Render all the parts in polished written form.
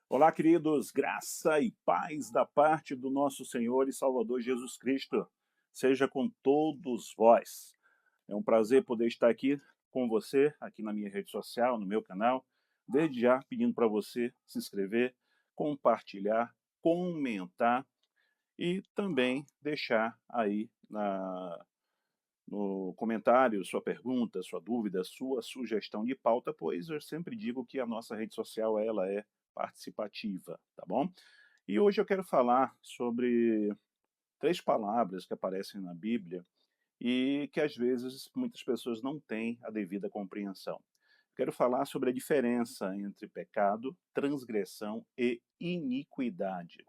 Olá, queridos, graça e paz da parte do nosso Senhor e Salvador Jesus Cristo, seja com todos vós. É um prazer poder estar aqui com você, aqui na minha rede social, no meu canal. Desde já, pedindo para você se inscrever, compartilhar, comentar e também deixar aí no comentário sua pergunta, sua dúvida, sua sugestão de pauta, pois eu sempre digo que a nossa rede social ela é participativa, tá bom? E hoje eu quero falar sobre três palavras que aparecem na Bíblia e que às vezes muitas pessoas não têm a devida compreensão. Quero falar sobre a diferença entre pecado, transgressão e iniquidade.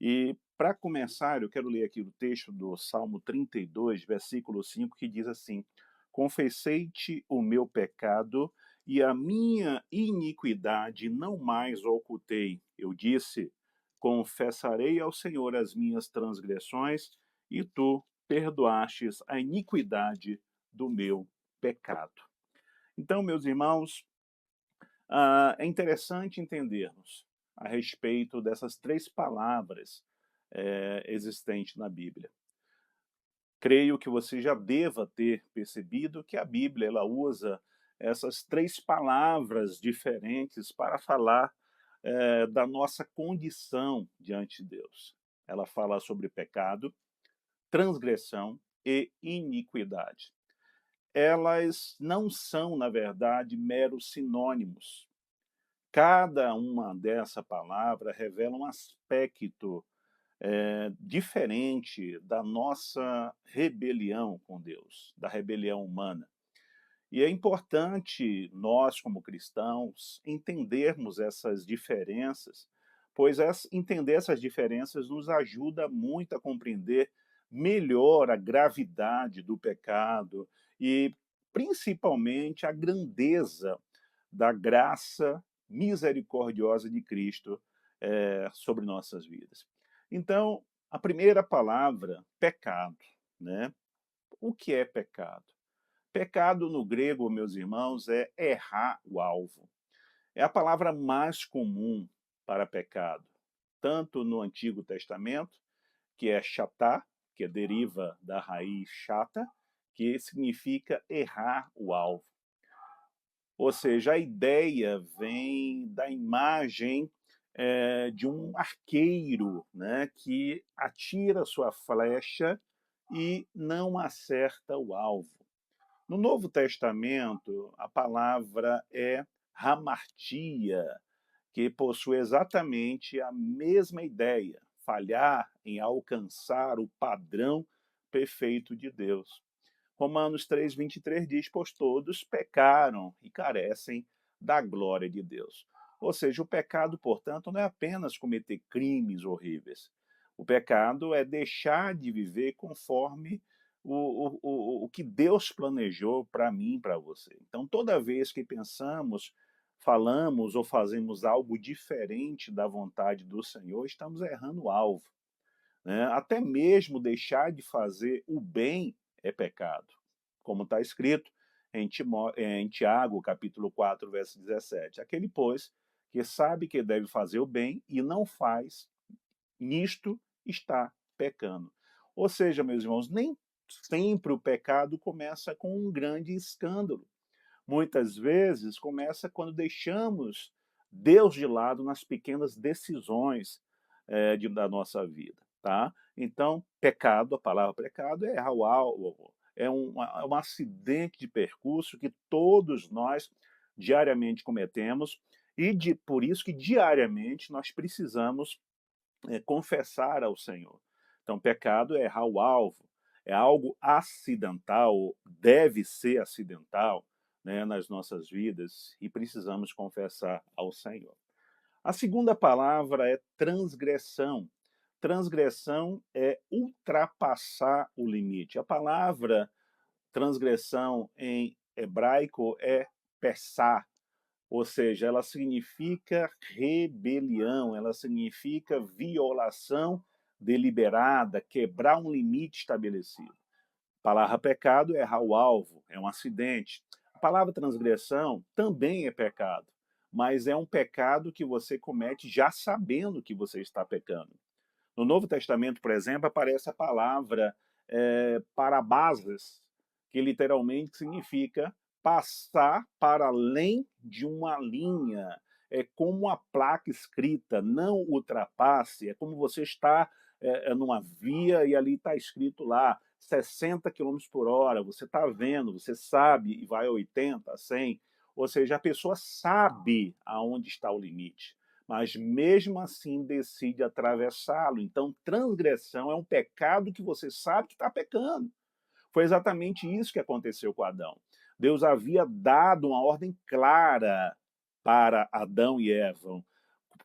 E, para começar, eu quero ler aqui o texto do Salmo 32, versículo 5, que diz assim: Confessei-te o meu pecado e a minha iniquidade não mais ocultei. Eu disse: Confessarei ao Senhor as minhas transgressões, e tu perdoastes a iniquidade do meu pecado. Então, meus irmãos, é interessante entendermos a respeito dessas três palavras existentes na Bíblia. Creio que você já deva ter percebido que a Bíblia ela usa essas três palavras diferentes para falar da nossa condição diante de Deus. Ela fala sobre pecado, transgressão e iniquidade. Elas não são, na verdade, meros sinônimos. Cada uma dessa palavra revela um aspecto diferente da nossa rebelião com Deus, da rebelião humana. E é importante nós, como cristãos, entendermos essas diferenças, pois entender essas diferenças nos ajuda muito a compreender melhor a gravidade do pecado e, principalmente, a grandeza da graça misericordiosa de Cristo sobre nossas vidas. Então, a primeira palavra, pecado, né? O que é pecado? Pecado no grego, meus irmãos, é errar o alvo. É a palavra mais comum para pecado, tanto no Antigo Testamento, que é chatá, que deriva da raiz chata, que significa errar o alvo. Ou seja, a ideia vem da imagem de um arqueiro, né, que atira sua flecha e não acerta o alvo. No Novo Testamento, a palavra é hamartia, que possui exatamente a mesma ideia, falhar em alcançar o padrão perfeito de Deus. Romanos 3:23 diz: Pois todos pecaram e carecem da glória de Deus. Ou seja, o pecado, portanto, não é apenas cometer crimes horríveis. O pecado é deixar de viver conforme o que Deus planejou para mim e para você. Então, toda vez que pensamos, falamos ou fazemos algo diferente da vontade do Senhor, estamos errando o alvo, né? Até mesmo deixar de fazer o bem é pecado, como está escrito em Tiago, capítulo 4, verso 17. Aquele, pois, que sabe que deve fazer o bem e não faz, nisto está pecando. Ou seja, meus irmãos, nem sempre o pecado começa com um grande escândalo. Muitas vezes começa quando deixamos Deus de lado nas pequenas decisões da nossa vida, tá? Então, pecado, a palavra pecado é errar o alvo, é um acidente de percurso que todos nós diariamente cometemos e por isso que diariamente nós precisamos confessar ao Senhor. Então, pecado é errar o alvo, é algo acidental, deve ser acidental, né, nas nossas vidas e precisamos confessar ao Senhor. A segunda palavra é transgressão. Transgressão é ultrapassar o limite. A palavra transgressão em hebraico é pessá, ou seja, ela significa rebelião, ela significa violação deliberada, quebrar um limite estabelecido. A palavra pecado é errar o alvo, é um acidente. A palavra transgressão também é pecado, mas é um pecado que você comete já sabendo que você está pecando. No Novo Testamento, por exemplo, aparece a palavra parabasas, que literalmente significa passar para além de uma linha. É como uma placa escrita, não ultrapasse. É como você está numa via e ali está escrito lá 60 quilômetros por hora. Você está vendo, você sabe e vai a 80, 100. Ou seja, a pessoa sabe aonde está o limite, mas mesmo assim decide atravessá-lo. Então, transgressão é um pecado que você sabe que está pecando. Foi exatamente isso que aconteceu com Adão. Deus havia dado uma ordem clara para Adão e Eva: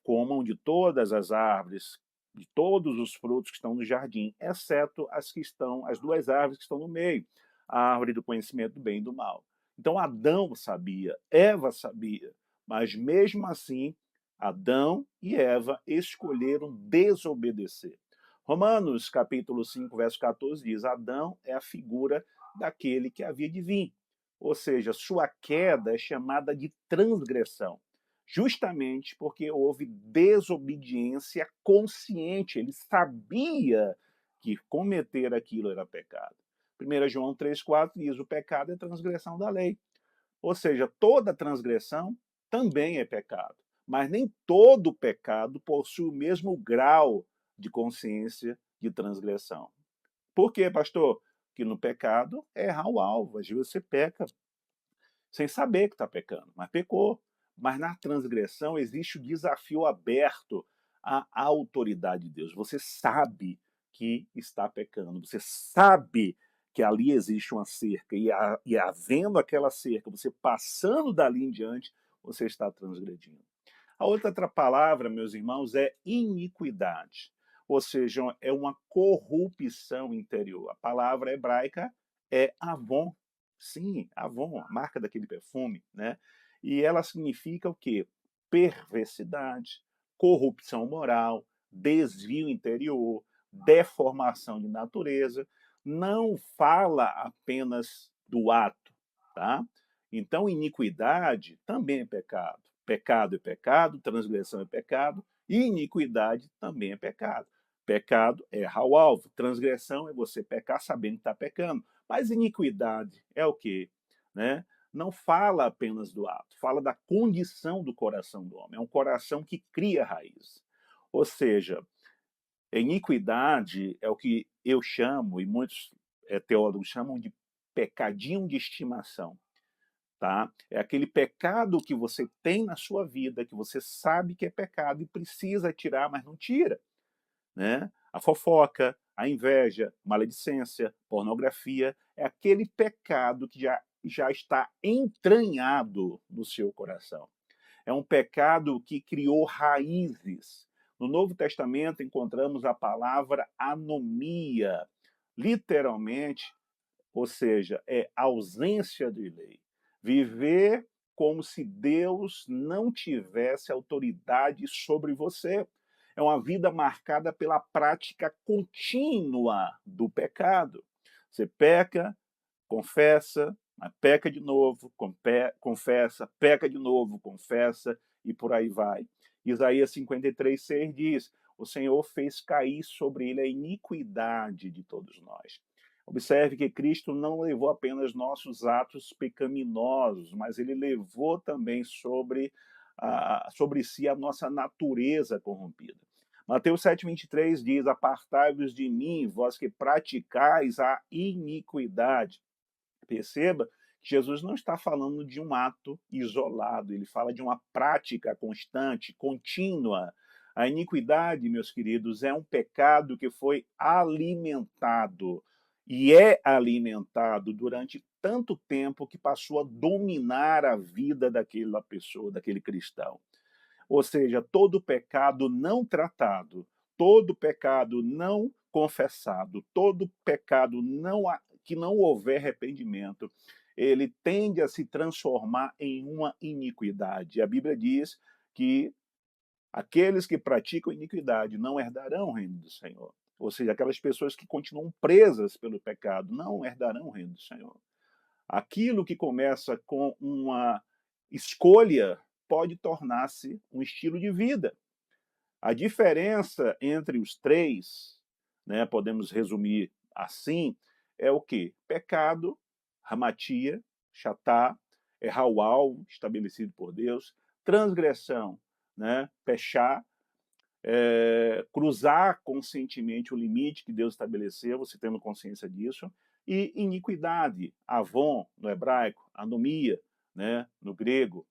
comam de todas as árvores, de todos os frutos que estão no jardim, exceto as duas árvores que estão no meio, a árvore do conhecimento do bem e do mal. Então Adão sabia, Eva sabia, mas mesmo assim Adão e Eva escolheram desobedecer. Romanos capítulo 5, verso 14 diz: Adão é a figura daquele que havia de vir. Ou seja, sua queda é chamada de transgressão, justamente porque houve desobediência consciente. Ele sabia que cometer aquilo era pecado. 1 João 3,4 diz: o pecado é transgressão da lei. Ou seja, toda transgressão também é pecado. Mas nem todo pecado possui o mesmo grau de consciência de transgressão. Por quê, pastor? Que no pecado é errar o alvo. Às vezes você peca sem saber que está pecando, mas pecou. Mas na transgressão existe o desafio aberto à autoridade de Deus. Você sabe que está pecando, você sabe que ali existe uma cerca, e havendo aquela cerca, você passando dali em diante, você está transgredindo. A outra palavra, meus irmãos, é iniquidade, ou seja, é uma corrupção interior. A palavra hebraica é avon. Sim, Avon, a marca daquele perfume, né? E ela significa o quê? Perversidade, corrupção moral, desvio interior, deformação de natureza. Não fala apenas do ato, tá? Então, iniquidade também é pecado. Pecado é pecado, transgressão é pecado, e iniquidade também é pecado. Pecado é errar o alvo, transgressão é você pecar sabendo que está pecando. Mas iniquidade é o quê? Né? Não fala apenas do ato, fala da condição do coração do homem. É um coração que cria raiz. Ou seja, iniquidade é o que eu chamo, e muitos teólogos chamam de pecadinho de estimação. Tá? É aquele pecado que você tem na sua vida, que você sabe que é pecado e precisa tirar, mas não tira. Né? A fofoca, a inveja, maledicência, pornografia, é aquele pecado que já está entranhado no seu coração. É um pecado que criou raízes. No Novo Testamento encontramos a palavra anomia, literalmente, ou seja, é ausência de lei. Viver como se Deus não tivesse autoridade sobre você. É uma vida marcada pela prática contínua do pecado. Você peca, confessa, mas peca de novo, confessa, peca de novo, confessa, e por aí vai. Isaías 53,6 diz: o Senhor fez cair sobre ele a iniquidade de todos nós. Observe que Cristo não levou apenas nossos atos pecaminosos, mas ele levou também sobre si a nossa natureza corrompida. Mateus 7,23 diz: apartai-vos de mim, vós que praticais a iniquidade. Perceba que Jesus não está falando de um ato isolado, ele fala de uma prática constante, contínua. A iniquidade, meus queridos, é um pecado que foi alimentado e é alimentado durante tanto tempo que passou a dominar a vida daquela pessoa, daquele cristão. Ou seja, todo pecado não tratado, todo pecado não confessado, todo pecado que não houver arrependimento, ele tende a se transformar em uma iniquidade. A Bíblia diz que aqueles que praticam iniquidade não herdarão o reino do Senhor. Ou seja, aquelas pessoas que continuam presas pelo pecado não herdarão o reino do Senhor. Aquilo que começa com uma escolha pode tornar-se um estilo de vida. A diferença entre os três, né, podemos resumir assim, é o quê? Pecado, hamatia, chatá, errar o alvo estabelecido por Deus, transgressão, né, pechá, cruzar conscientemente o limite que Deus estabeleceu, você tendo consciência disso, e iniquidade, avon, no hebraico, anomia, né, no grego,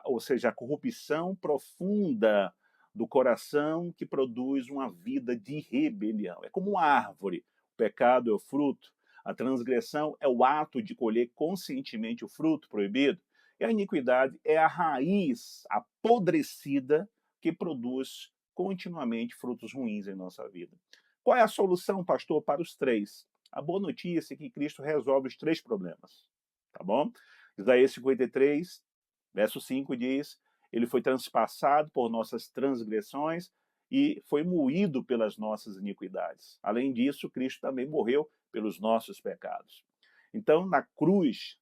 ou seja, a corrupção profunda do coração que produz uma vida de rebelião. É como uma árvore, o pecado é o fruto, a transgressão é o ato de colher conscientemente o fruto proibido, e a iniquidade é a raiz apodrecida que produz continuamente frutos ruins em nossa vida. Qual é a solução, pastor, para os três? A boa notícia é que Cristo resolve os três problemas, tá bom? Isaías 53, verso 5 diz: ele foi transpassado por nossas transgressões e foi moído pelas nossas iniquidades. Além disso, Cristo também morreu pelos nossos pecados. Então, na cruz,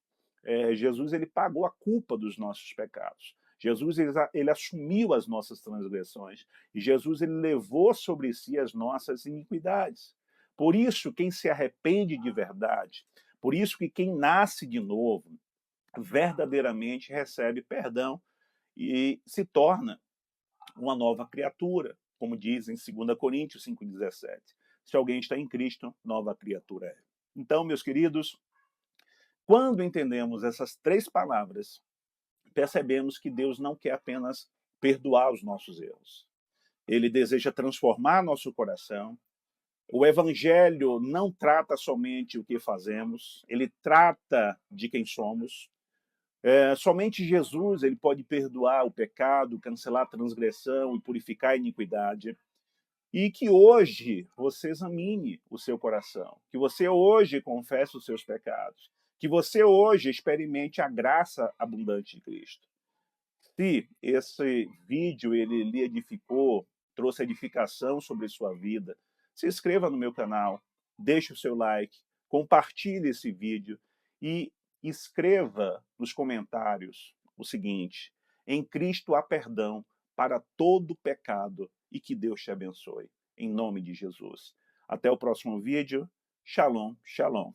Jesus ele pagou a culpa dos nossos pecados. Jesus ele assumiu as nossas transgressões e Jesus ele levou sobre si as nossas iniquidades. Por isso, quem se arrepende de verdade, por isso que quem nasce de novo, verdadeiramente recebe perdão e se torna uma nova criatura, como diz em 2 Coríntios 5,17. Se alguém está em Cristo, nova criatura é. Então, meus queridos, quando entendemos essas três palavras, percebemos que Deus não quer apenas perdoar os nossos erros. Ele deseja transformar nosso coração. O Evangelho não trata somente o que fazemos, ele trata de quem somos. Somente Jesus ele pode perdoar o pecado, cancelar a transgressão e purificar a iniquidade. E que hoje você examine o seu coração, que você hoje confesse os seus pecados, que você hoje experimente a graça abundante de Cristo. Se esse vídeo ele lhe edificou, trouxe edificação sobre sua vida, se inscreva no meu canal, deixe o seu like, compartilhe esse vídeo e escreva nos comentários o seguinte: em Cristo há perdão para todo pecado e que Deus te abençoe. Em nome de Jesus. Até o próximo vídeo. Shalom, shalom.